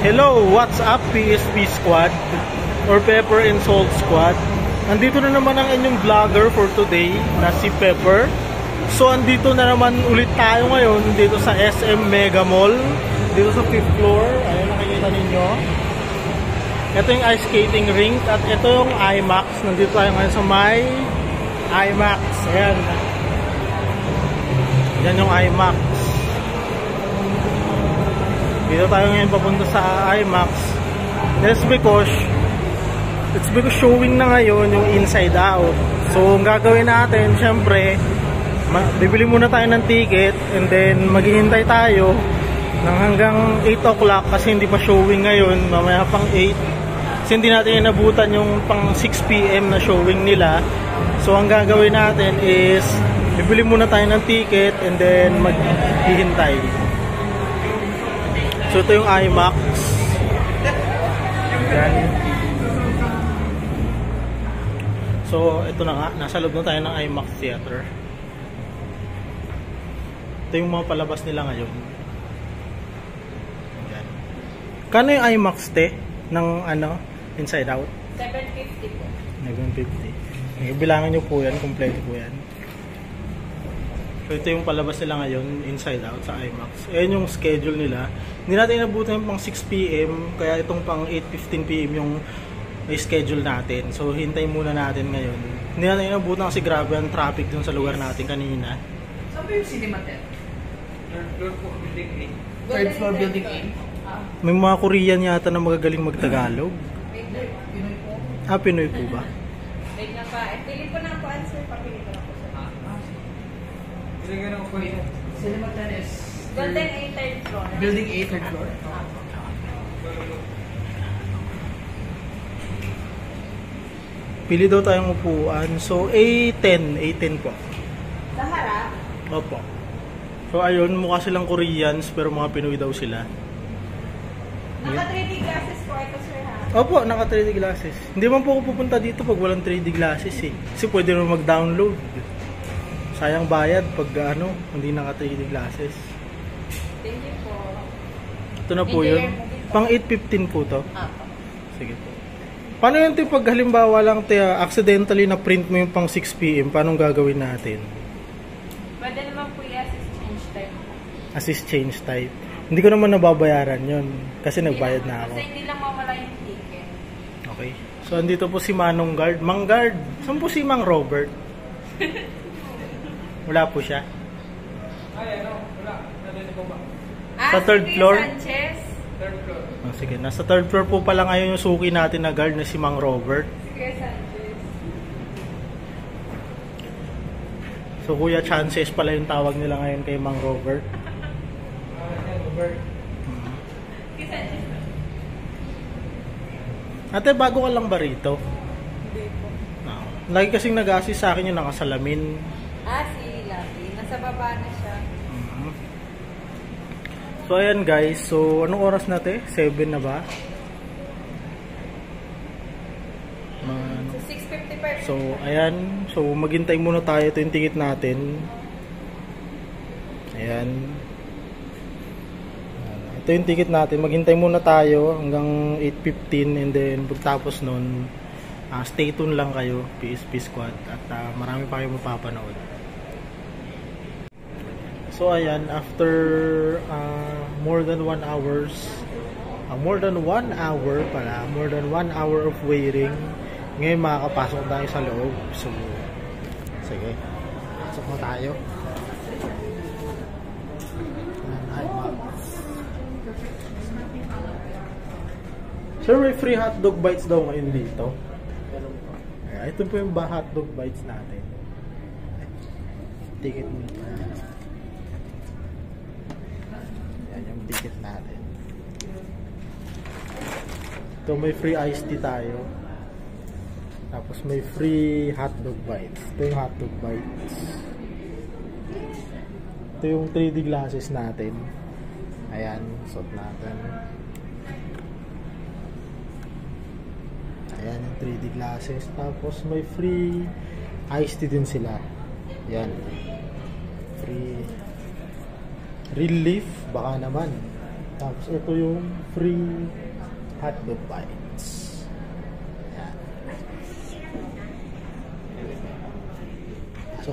Hello, what's up PSP Squad or Pepper and Salt Squad? Nandito na naman ang inyong vlogger for today na si Pepper. So andito na naman ulit tayo ngayon dito sa SM Mega Mall, dito sa 5th floor. Ayun, nakikita ninyo. Ito yung ice skating rink at ito yung IMAX. Nandito tayo ngayon sa may IMAX. Ayan. Yan yung IMAX. Dito tayo ngayon papunta sa IMAX. That's because showing na ngayon yung Inside Out. So ang gagawin natin, syempre, bibili muna tayo ng ticket and then maghihintay tayo ng hanggang 8 o'clock kasi hindi pa showing ngayon, mamaya pang 8 kasi hindi natin inabutan yung pang 6 PM na showing nila. So ang gagawin natin is bibili muna tayo ng ticket and then maghihintay. So ito yung IMAX. Yan. So ito na nga, nasa loob na tayo ng IMAX Theater. Ito yung mga palabas nila ngayon. Yan. Kano yung IMAX te ng ano, Inside Out? 750 po. 750. Bilangan nyo po yan, kompleto po yan. So ito yung palabas nila ngayon, Inside Out sa IMAX. Ayan yung schedule nila. Hindi natin inabutan yung pang 6 PM, kaya itong pang 8:15 PM yung schedule natin. So hintayin muna natin ngayon. Hindi natin inabutan kasi grabe ang traffic dun sa lugar natin kanina. Saan ba yung cinema tent? Third floor po, building 8. Third floor, building 8. May mga Korean yata na magagaling magtagalog. Pinoy po. Ah, Pinoy po ba? Wait na pa. Pili po na po answer. Papili ko na po sa cinema tent is building 8, third floor. Building 8, third floor? Pili daw tayong upuan. So A10 po. Sa harap? Opo. So ayun, mukha silang Koreans pero mga Pinoy daw sila. Naka 3D glasses po ito, sir, ha? Opo, naka 3D glasses. Hindi man po ako pupunta dito pag walang 3D glasses eh. Kasi pwede naman mag-download. Sayang bayad pag ano, hindi naka 3D glasses. Thank you po. Ito na po yun. Pang 8:15 po to. Sige po. Paano yun pag halimbawa lang accidentally na print mo yung pang 6 PM, paano gagawin natin? Pwede naman po i-assist change type. Assist change type. Hindi ko naman nababayaran yun kasi nagbayad na ako. Kasi hindi lang mawala yung ticket. Okay. So andito po si Manong Guard. Mang Guard, saan po si Mang Robert? Wala po siya. Ay, ano? Wala. Sa third floor? Sanchez. Third floor. Oh, sige, nasa third floor po pala ngayon yung suki natin na guard na si Mang Robert. Sige, Sanchez. So Kuya Chances pala yung tawag nila ngayon kay Mang Robert. Robert. Sige, Sanchez. Ate, bago ka lang ba rito? Hindi po. No. Lagi kasing nag-assist sa akin yung nakasalamin. Si Lavi. Nasa baba na siya. So ayan guys, so anong oras na te? 7 na ba? So 6:55. So ayan, so maghintay muna tayo, ito yung ticket natin. Ayan. Ito yung ticket natin, maghintay muna tayo hanggang 8:15 and then pagtapos nun, stay tuned lang kayo, PSP Squad, at marami pa kayong mapapanood. So ayan, after more than 1 hour of waiting, ngayon makakapasok tayo sa loob. So sige, pasok na tayo. Sir, may free hotdog bites daw ngayon dito. Ito po yung hotdog bites natin. Ticket mo. Ticket natin. Ito may free iced tea tayo. Tapos may free hotdog bites. Ito yung hotdog bites. Ito yung 3D glasses natin. Ayan, suot natin. Ayan yung 3D glasses. Tapos may free iced tea din sila. Ayan. Free relief, baka naman. Tapos ito yung free hotdog bites. Yan. So,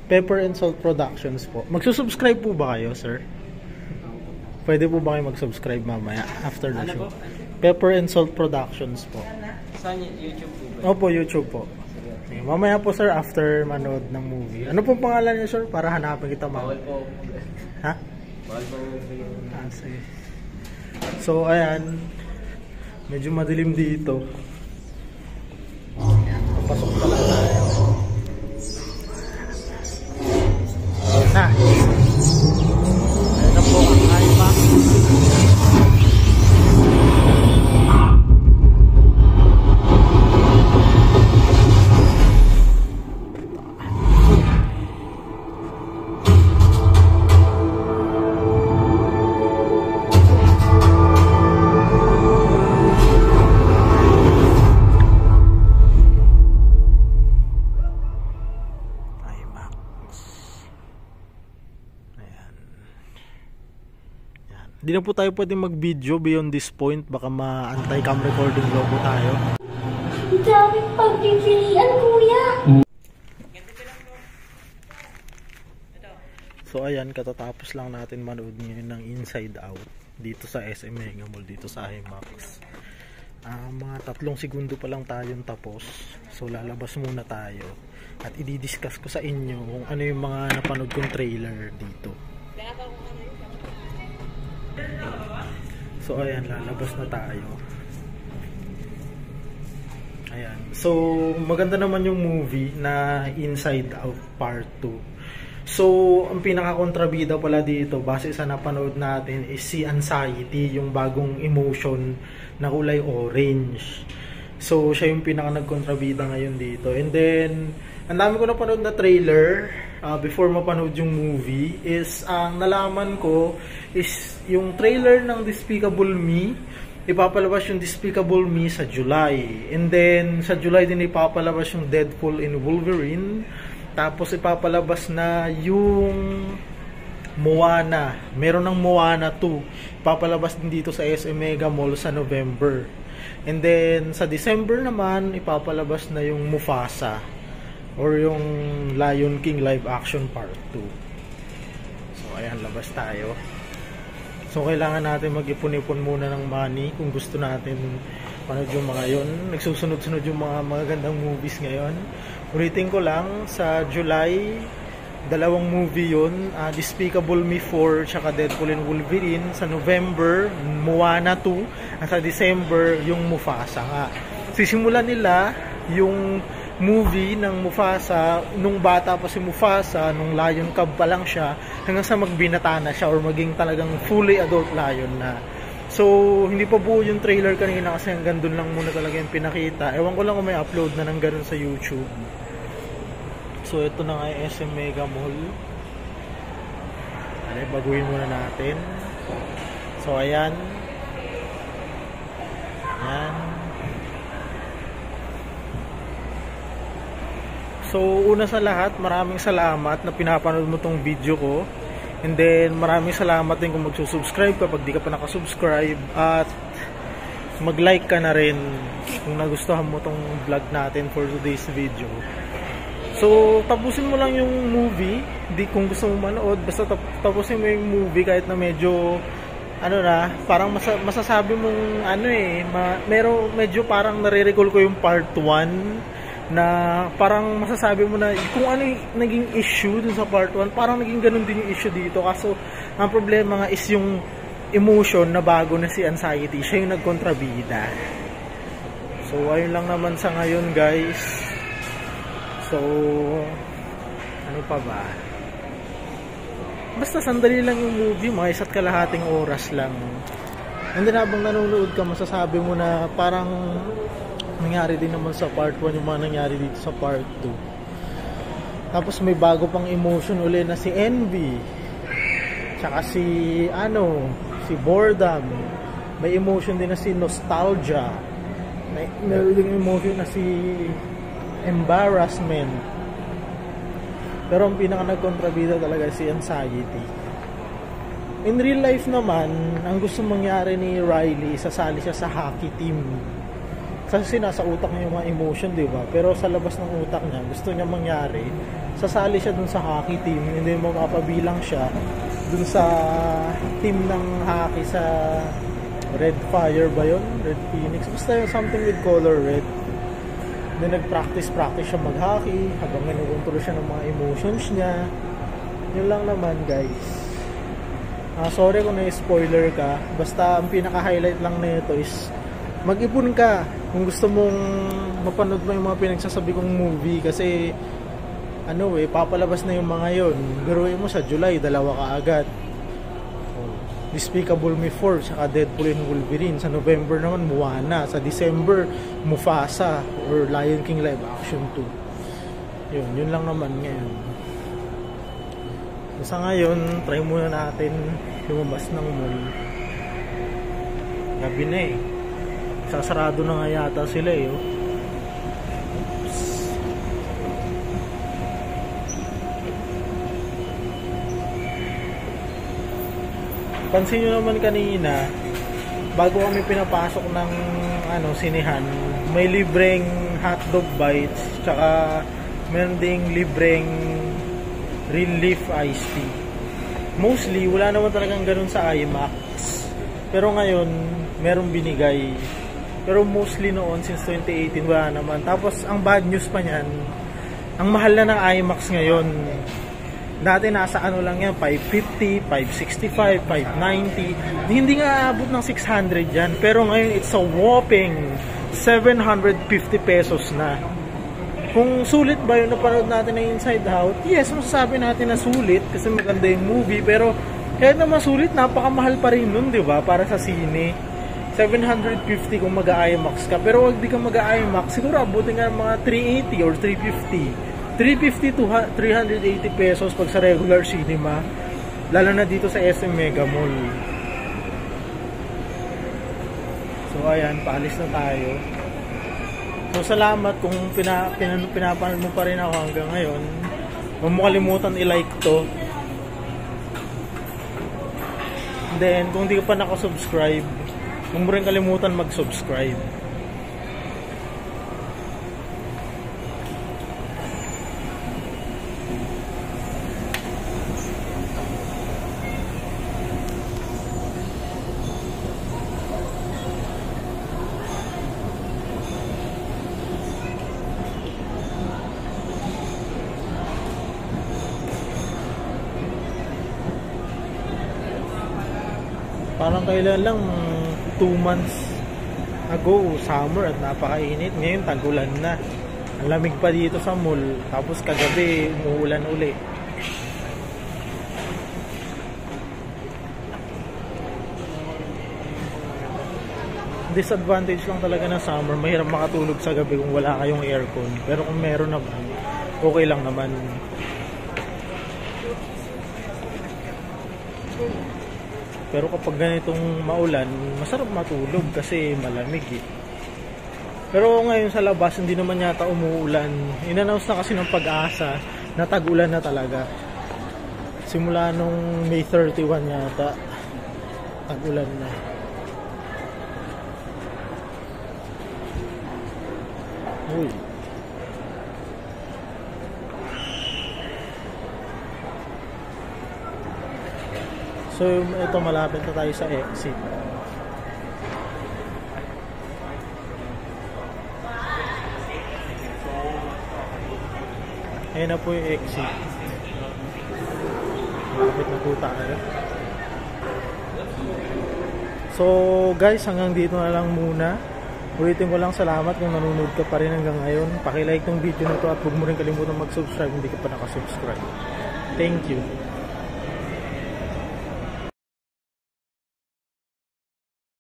Pepper and Salt Productions po. Magsusubscribe po ba kayo, sir? Pwede po ba kayo mag-subscribe mamaya after the show? Pepper and Salt Productions po. Saan YouTube po ba? Opo, YouTube po. Okay, mamaya po, sir, after manood ng movie. Ano pong pangalan niyo, sir? Para hanapin kita mamaya. Bawal po. Ha? Bawal po. Sige. So, ayan. Medyo madilim dito. Ayan, papasok pala tayo. Na. Ayan na po ang IMAX. Hindi na po tayo pwede mag-video beyond this point. Baka ma-anti-cam recording logo tayo. Daming pagpipilian, kuya! So ayan, katatapos lang natin manood ngayon ng Inside Out dito sa SM Mega Mall, dito sa IMAX. Mga 3 segundo pa lang tayong tapos. So lalabas muna tayo at i-discuss ko sa inyo kung ano yung mga napanood kong trailer dito. So ayan, lalabas na tayo. Ayan. So maganda naman yung movie na Inside Out Part 2. So ang pinaka-kontrabida pala dito base sa napanood natin is si Anxiety, yung bagong emotion na kulay orange. So siya yung pinaka-nagkontrabida ngayon dito. And then ang dami ko napanood na trailer before mapanood yung movie is ang nalaman ko is yung trailer ng Despicable Me, ipapalabas yung Despicable Me sa July. And then sa July din ipapalabas yung Deadpool and Wolverine. Tapos ipapalabas na yung Moana. Meron ng Moana 2. Ipapalabas din dito sa SM Mega Mall sa November. And then sa December naman ipapalabas na yung Mufasa or yung Lion King live action part 2. So ayan, labas tayo. So kailangan natin mag-ipon-ipon muna ng money kung gusto natin panood yung mga yon. Nagsusunod-sunod yung mga magagandang movies ngayon. Ulitin ko lang, sa July 2 movie yun, Despicable Me 4 tsaka Deadpool and Wolverine. Sa November, Moana 2. At sa December, yung Mufasa nga. Sisimulan nila yung movie ng Mufasa nung bata pa si Mufasa, nung lion cub pa lang siya, hanggang sa magbinata na siya or maging talagang fully adult lion na. So hindi pa buo yung trailer kanina kasi hanggang doon lang muna talaga yung pinakita. Ewan ko lang kung may upload na ng ganun sa YouTube. So ito na nga yung SM Mega Mall. Ay, baguhin muna natin. So ayan. Ayan. So una sa lahat, maraming salamat na pinapanood mo tong video ko. And then maraming salamat din kung magsusubscribe kapag di ka pa nakasubscribe. At mag-like ka na rin kung nagustuhan mo tong vlog natin for today's video. So tapusin mo lang yung movie. Di kung gusto mo manood, basta tapusin mo yung movie kahit na medyo ano na, parang masasabi mong ano medyo parang nare-recall ko yung part 1 na parang masasabi mo na kung ano yung naging issue dun sa part 1, parang naging ganun din yung issue dito. Kaso ang problema nga is yung emotion na bago na si Anxiety, siya yung nagkontrabida. So ayun lang naman sa ngayon, guys. So ano pa ba, basta sandali lang yung movie, mga 1.5 oras lang. And then habang nanonood ka, masasabi mo na parang nangyari din naman sa part 1 yung mga nangyari dito sa part 2. Tapos may bago pang emotion uli na si envy. Tsaka si boredom. May emotion din na si nostalgia. Meron din emotion na si embarrassment. Pero ang pinaka nagkontrabida talaga si anxiety. In real life naman, ang gusto mangyari ni Riley, sasali siya sa hockey team. Kasi nasa utak niya yung mga emotion, di ba? Pero sa labas ng utak niya, gusto niya mangyari, sasali siya dun sa hockey team. Hindi mo mapabilang siya dun sa team ng hockey sa Red Fire ba yun? Red Phoenix? Basta yung something with color red. Then nag-practice siya mag-hockey habang kinukontrol siya ng mga emotions niya. Yun lang naman, guys. Sorry kung na-spoiler ka. Basta ang pinaka-highlight lang nito is mag-ipon ka kung gusto mong mapanood mo yung mga pinagsasabi kong movie. Kasi papalabas na yung mga yun. Biruin mo sa July, 2 ka agad. Despicable Me 4 saka Deadpool and Wolverine. Sa November naman Moana. Sa December Mufasa or Lion King live action 2. Yun lang naman ngayon. Sa ngayon, try muna natin lumabas ng mall. Gabi na eh. Sasarado na nga yata sila eh. Oops. Pansin nyo naman kanina, bago kami pinapasok ng sinihan, may libreng hotdog bites, tsaka meron ding libreng real leaf iced tea. Mostly, wala naman talagang ganun sa IMAX. Pero ngayon, merong binigay. Pero mostly noon, since 2018, wala naman. Tapos, ang bad news pa niyan, ang mahal na ng IMAX ngayon. Dati nasa lang yan, 550, 565, 590. Hindi nga aabot ng 600 yan. Pero ngayon, it's a whopping 750 pesos na. Kung sulit ba yung napanood natin na Inside Out, yes, masasabi natin na sulit kasi maganda yung movie, pero kahit naman sulit, napakamahal pa rin nun, di ba? Para sa sine 750 kung mag-IMAX ka, pero wag di ka mag-IMAX, siguro abutin nga mga 380 or 350 to 380 pesos pag sa regular cinema, lalo na dito sa SM Mega Mall. So ayan, paalis na tayo. So salamat kung pinapanood mo pa rin ako hanggang ngayon. Huwag mo kalimutan i-like to. Then kung di ka pa nakasubscribe, huwag mo rin kalimutan mag-subscribe. Parang kailan lang 2 months ago, summer at napakainit. Ngayon tag-ulan na. Ang lamig pa dito sa mall. Tapos kagabi umuulan uli. Disadvantage lang talaga ng summer. Mahirap makatulog sa gabi kung wala kayong aircon. Pero kung meron naman, okay lang naman. Pero kapag ganitong maulan, masarap matulog kasi malamig eh. Pero ngayon sa labas, hindi naman yata umuulan. In-announce na kasi ng Pag-asa na tag-ulan na talaga. Simula nung May 31 yata, tag-ulan na. Uy. So, ito malapit na tayo sa exit. Ayan na po yung exit. Malapit na po tayo. So, guys, hanggang dito na lang muna. Ulitin ko lang, salamat kung nanonood ka pa rin hanggang ngayon. Pakilike tong video na to at huwag mo rin kalimutan mag-subscribe kung hindi ka pa nakasubscribe. Thank you.